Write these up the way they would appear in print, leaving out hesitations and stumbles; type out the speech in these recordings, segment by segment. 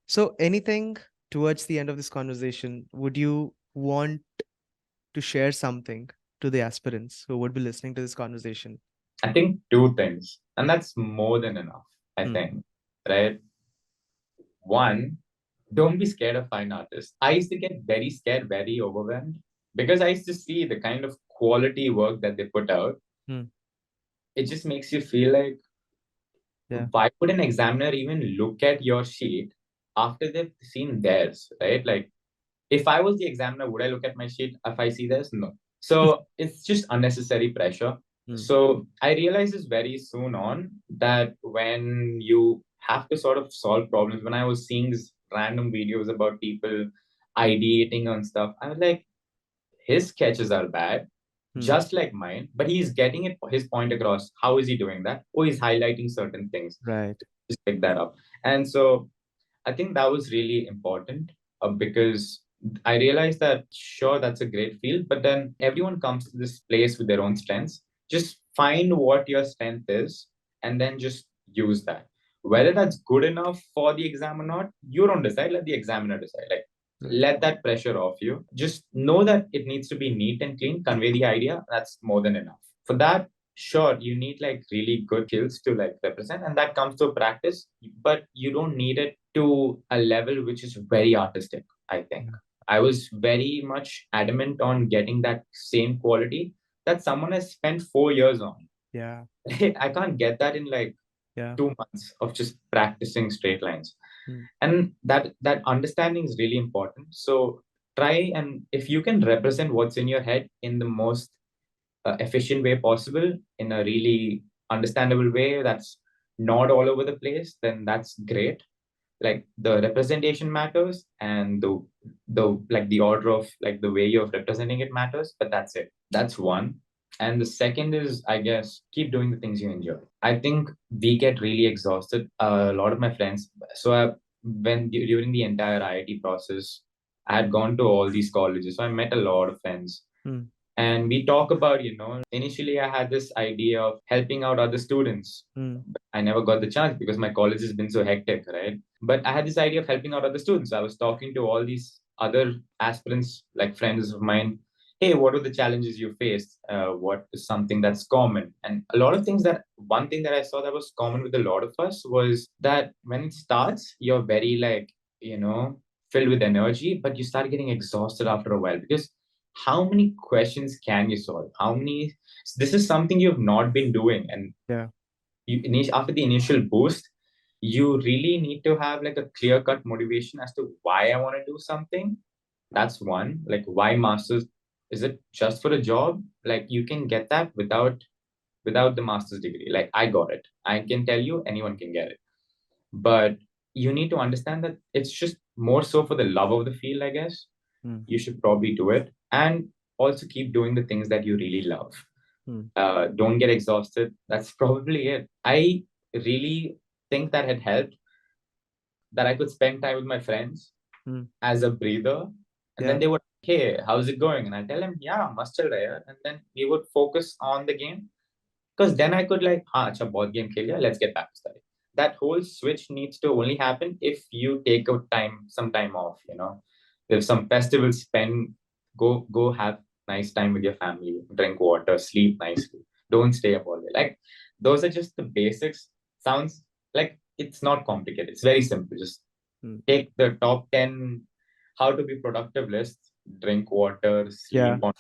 So anything towards the end of this conversation, would you want to share something to the aspirants who would be listening to this conversation? I think two things, and that's more than enough, I Hmm. think, right? One, don't be scared of fine artists. I used to get very scared, very overwhelmed because I used to see the kind of quality work that they put out. Hmm. It just makes you feel like, Yeah. why would an examiner even look at your sheet after they've seen theirs, right? Like, if I was the examiner, would I look at my sheet if I see theirs? No. So it's just unnecessary pressure. Hmm. So I realized this very soon on that when you have to sort of solve problems, when I was seeing these random videos about people ideating on stuff, I was like, his sketches are bad, Hmm. just like mine, but he's getting his point across. How is he doing that? Oh, he's highlighting certain things. Right. Just pick that up. And so I think that was really important because I realized that, sure, that's a great field, but then everyone comes to this place with their own strengths. Just find what your strength is and then just use that. Whether that's good enough for the exam or not, you don't decide, let the examiner decide. Like, Right. let that pressure off you. Just know that it needs to be neat and clean, convey the idea. That's more than enough. For that, sure, you need like really good skills to like represent, and that comes to practice, but you don't need it to a level which is very artistic, I think. Yeah. I was very much adamant on getting that same quality that someone has spent 4 years on. Yeah. I can't get that in like Yeah. 2 months of just practicing straight lines. Hmm. And that understanding is really important. So try, and if you can represent what's in your head in the most efficient way possible, in a really understandable way that's not all over the place, then that's great. Like, the representation matters, and the like the order of like the way you're representing it matters, but that's it. That's one. And the second is, I guess, keep doing the things you enjoy. I think we get really exhausted, a lot of my friends. So during the entire IIT process, I had gone to all these colleges, so I met a lot of friends, Hmm. and we talk about, initially I had this idea of helping out other students. Hmm. I never got the chance because my college has been so hectic, right? But I had this idea of helping out other students. I was talking to all these other aspirants, like friends of mine. Hey, what are the challenges you faced? What is something that's common? And a lot of things that one thing that I saw that was common with a lot of us was that when it starts, you're very like, filled with energy, but you start getting exhausted after a while because how many questions can you solve? This is something you've not been doing. And Yeah. after the initial boost, you really need to have like a clear cut motivation as to why I want to do something. That's one. Like, why masters? Is it just for a job? Like, you can get that without the master's degree. Like, I got it. I can tell you anyone can get it. But you need to understand that it's just more so for the love of the field, I guess. Hmm. You should probably do it, and also keep doing the things that you really love. Hmm. Don't get exhausted. That's probably it. I really think that had helped, that I could spend time with my friends Hmm. as a breather. And then Yeah. they would, hey, how's it going? And I tell them, yeah, must chal raha hai. And then we would focus on the game. Because then I could like, acha, board game khel liya, let's get back to study. That whole switch needs to only happen if you take some time off, If some festivals, go have nice time with your family, drink water, sleep nicely. Don't stay up all day. Like, those are just the basics. Sounds like it's not complicated. It's very simple. Just Hmm. take the top 10 how to be productive list, drink water, Yeah. sleep on.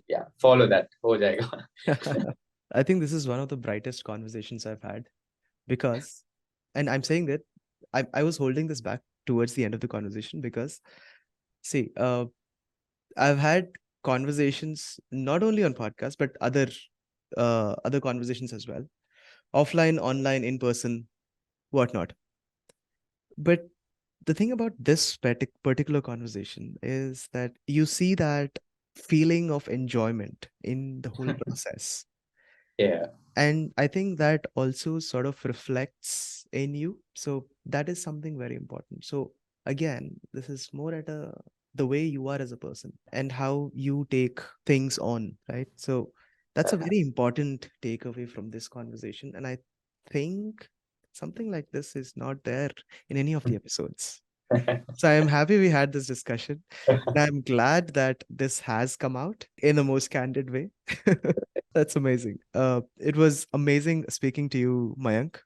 Yeah, follow that. Ho jayega. I think this is one of the brightest conversations I've had because, and I'm saying that I was holding this back towards the end of the conversation because, see, I've had conversations not only on podcasts but other conversations as well, offline, online, in person, whatnot. But the thing about this particular conversation is that you see that feeling of enjoyment in the whole process. Yeah. And I think that also sort of reflects in you. So that is something very important. So again, this is more at the way you are as a person and how you take things on, right? So that's a very important takeaway from this conversation. And I think something like this is not there in any of the episodes. So I am happy we had this discussion. And I'm glad that this has come out in the most candid way. That's amazing. It was amazing speaking to you, Mayank.